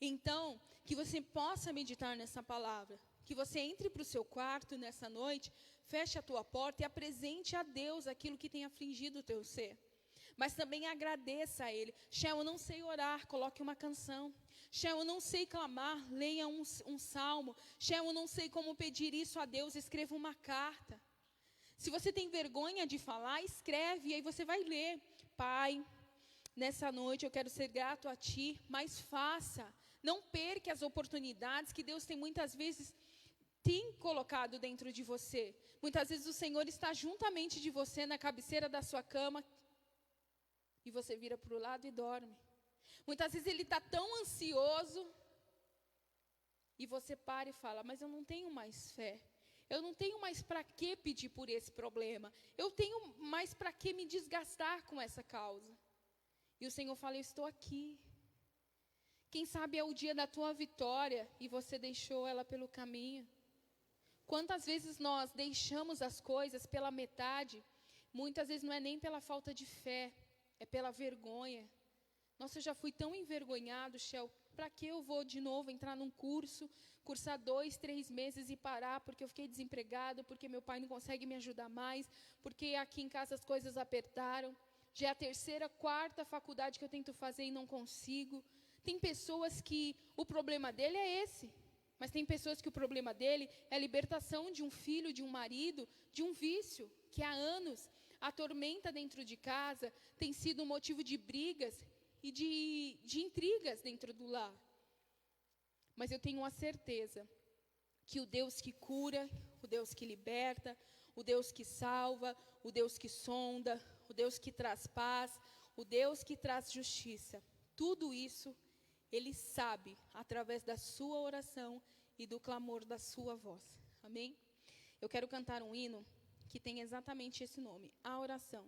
Então, que você possa meditar nessa palavra, que você entre para o seu quarto nessa noite, feche a tua porta e apresente a Deus aquilo que tem afligido o teu ser. Mas também agradeça a Ele. Shell, eu não sei orar, coloque uma canção. Shell, eu não sei clamar, leia um salmo. Shell, eu não sei como pedir isso a Deus, escreva uma carta. Se você tem vergonha de falar, escreve, e aí você vai ler. Pai, nessa noite eu quero ser grato a Ti, mas faça. Não perca as oportunidades que Deus tem muitas vezes colocado dentro de você. Muitas vezes o Senhor está juntamente de você na cabeceira da sua cama, e você vira para o lado e dorme. Muitas vezes Ele está tão ansioso, e você para e fala, mas eu não tenho mais fé. Eu não tenho mais para que pedir por esse problema. Eu tenho mais para que me desgastar com essa causa. E o Senhor fala, eu estou aqui. Quem sabe é o dia da tua vitória, e você deixou ela pelo caminho. Quantas vezes nós deixamos as coisas pela metade, muitas vezes não é nem pela falta de fé, é pela vergonha. Nossa, eu já fui tão envergonhado, Shell, para que eu vou de novo entrar num curso, cursar 2, 3 meses e parar, porque eu fiquei desempregado, porque meu pai não consegue me ajudar mais, porque aqui em casa as coisas apertaram. Já é a 3ª, 4ª faculdade que eu tento fazer e não consigo. Tem pessoas que o problema dele é esse, mas tem pessoas que o problema dele é a libertação de um filho, de um marido, de um vício, que há anos atormenta dentro de casa, tem sido um motivo de brigas e de intrigas dentro do lar. Mas eu tenho a certeza que o Deus que cura, o Deus que liberta, o Deus que salva, o Deus que sonda, o Deus que traz paz, o Deus que traz justiça, tudo isso Ele sabe através da sua oração e do clamor da sua voz. Amém? Eu quero cantar um hino que tem exatamente esse nome, A Oração,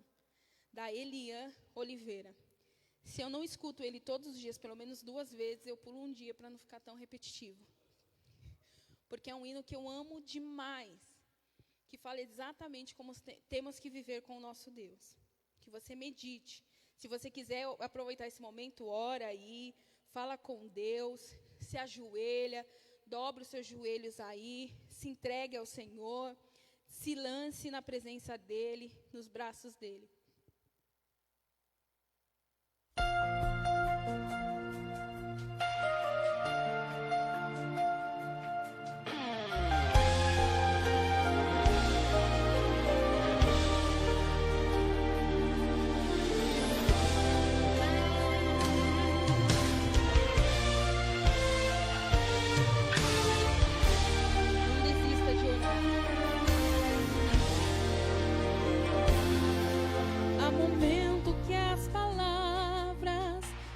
da Elian Oliveira. Se eu não escuto ele todos os dias, pelo menos 2 vezes, eu pulo um dia para não ficar tão repetitivo. Porque é um hino que eu amo demais, que fala exatamente como temos que viver com o nosso Deus. Que você medite. Se você quiser aproveitar esse momento, ora aí, fala com Deus, se ajoelha, dobra os seus joelhos aí, se entregue ao Senhor, se lance na presença dEle, nos braços dEle.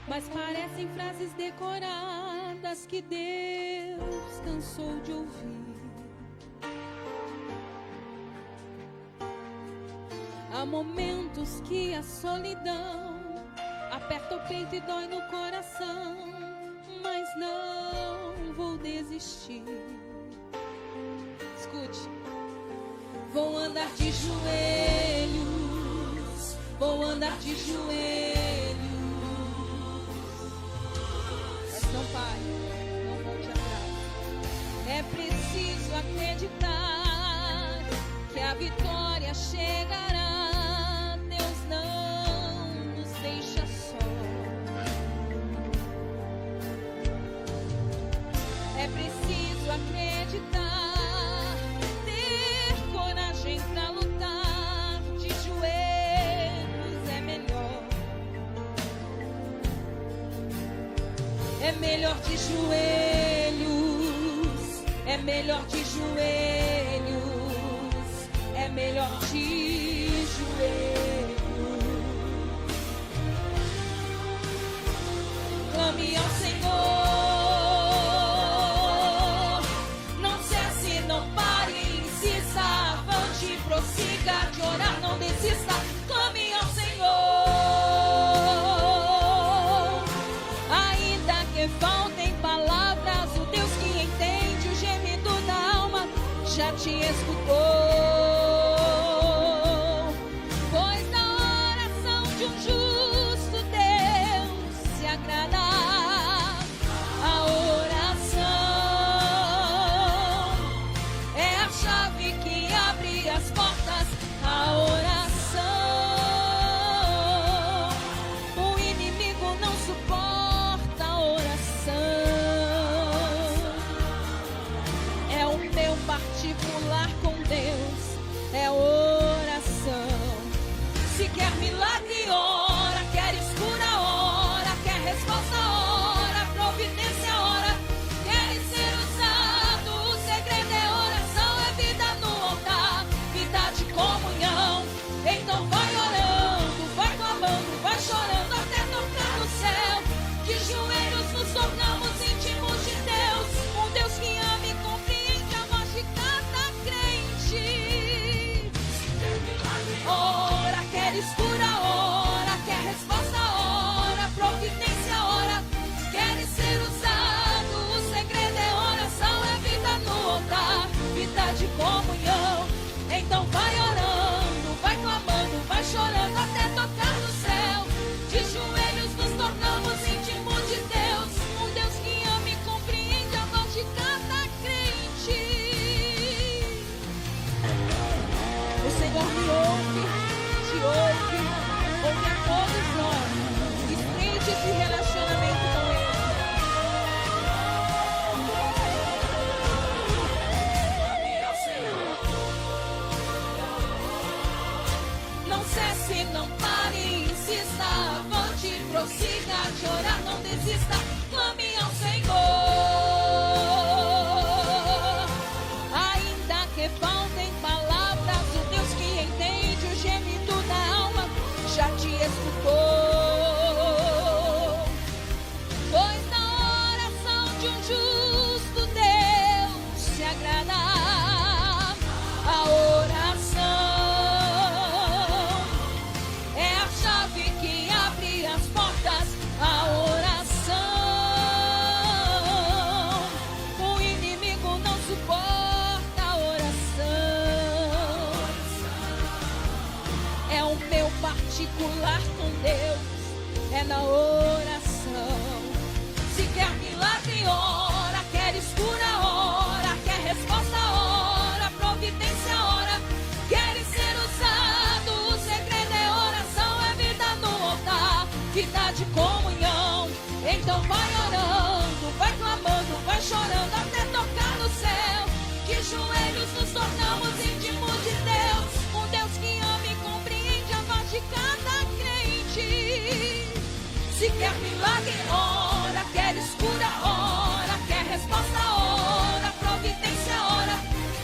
Mas parecem frases decoradas que Deus cansou de ouvir. Há momentos que a solidão aperta o peito e dói no coração, mas não vou desistir. Escute. Vou andar de joelhos, vou andar de joelhos. Mas não pare, não volte atrás. É preciso acreditar que a vitória chegará. Deus não nos deixa só. É preciso acreditar, ter coragem pra lutar. De joelhos é melhor. É melhor de joelhos, é melhor de joelhos. É melhor de joelhos. Clame ao Senhor, não cesse, não pare, insista, avante, prossiga, de orar não desista. Clame ao Senhor, ainda que faltem palavras, o Deus que entende o gemido da alma já te escutou. Na oração, se quer milagre, ora, quer escura, ora, quer resposta, ora, providência, ora, quer ser usado, o segredo é oração, é vida no altar, vida de comunhão. Então vai orando, vai clamando, vai chorando até tocar no céu. De joelhos nos tornamos íntimos de Deus, um Deus que ama e compreende a voz de cada crente. Se quer milagre, ora, quer escura, ora, quer resposta, ora, providência, ora,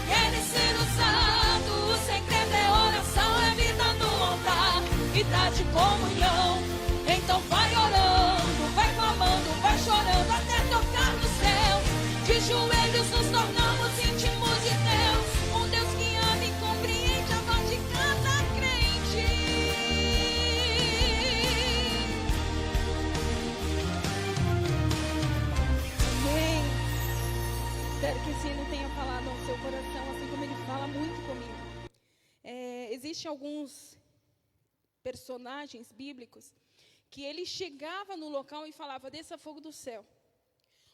quer ser usado, o segredo é oração, é vida no altar, vida de comunhão. Então vai orando, vai clamando, vai chorando Espero que esse hino tenha falado ao seu coração, assim como ele fala muito comigo. Existem alguns personagens bíblicos que ele chegava no local e falava: desça fogo do céu.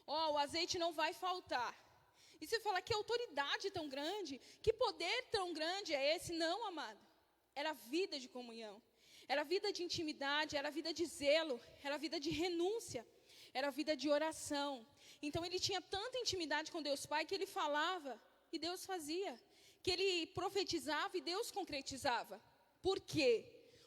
O azeite não vai faltar. E você fala: que autoridade tão grande, que poder tão grande é esse? Não, amado. Era vida de comunhão, era vida de intimidade, era vida de zelo, era vida de renúncia, era vida de oração. Então ele tinha tanta intimidade com Deus Pai que ele falava e Deus fazia, que ele profetizava e Deus concretizava. Por quê?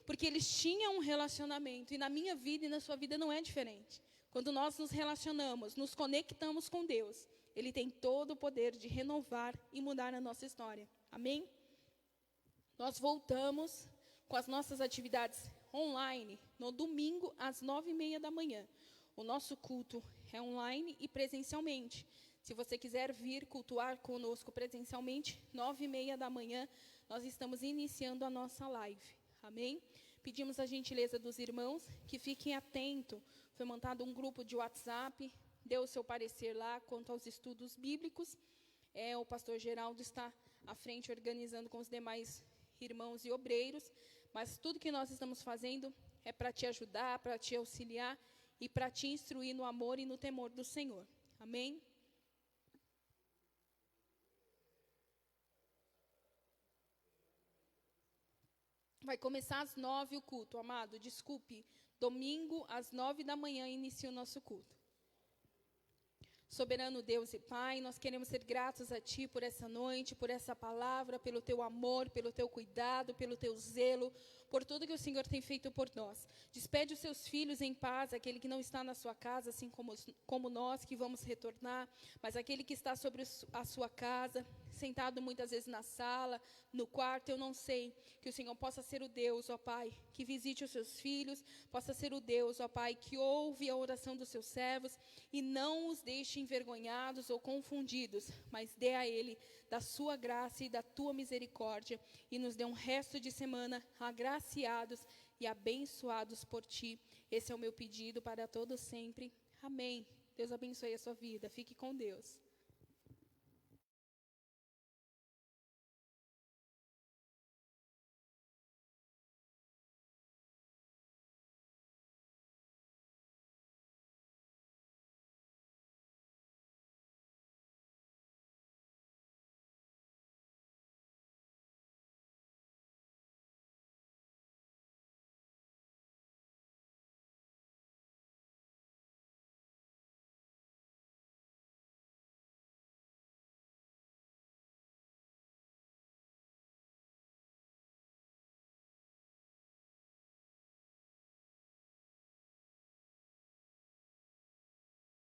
Porque eles tinham um relacionamento, e na minha vida e na sua vida não é diferente. Quando nós nos relacionamos, nos conectamos com Deus, Ele tem todo o poder de renovar e mudar a nossa história. Amém? Nós voltamos com as nossas atividades online no domingo às 9h30 da manhã. O nosso culto é online e presencialmente. Se você quiser vir cultuar conosco presencialmente, 9h30 da manhã, nós estamos iniciando a nossa live. Amém? Pedimos a gentileza dos irmãos que fiquem atentos. Foi montado um grupo de WhatsApp, dê o seu parecer lá quanto aos estudos bíblicos. O pastor Geraldo está à frente organizando com os demais irmãos e obreiros, mas tudo que nós estamos fazendo é para te ajudar, para te auxiliar e para te instruir no amor e no temor do Senhor. Amém? Vai começar às 9h o culto, amado, desculpe. Domingo, às 9h da manhã, inicia o nosso culto. Soberano Deus e Pai, nós queremos ser gratos a Ti por essa noite, por essa palavra, pelo Teu amor, pelo Teu cuidado, pelo Teu zelo, por tudo que o Senhor tem feito por nós. Despede os Seus filhos em paz, aquele que não está na sua casa, assim como nós que vamos retornar, mas aquele que está sobre a sua casa, sentado muitas vezes na sala, no quarto, eu não sei, que o Senhor possa ser o Deus, ó Pai, que visite os Seus filhos, possa ser o Deus, ó Pai, que ouve a oração dos Seus servos e não os deixe envergonhados ou confundidos, mas dê a Ele da sua graça e da Tua misericórdia e nos dê um resto de semana agraciados e abençoados por Ti. Esse é o meu pedido para todos sempre. Amém. Deus abençoe a sua vida. Fique com Deus.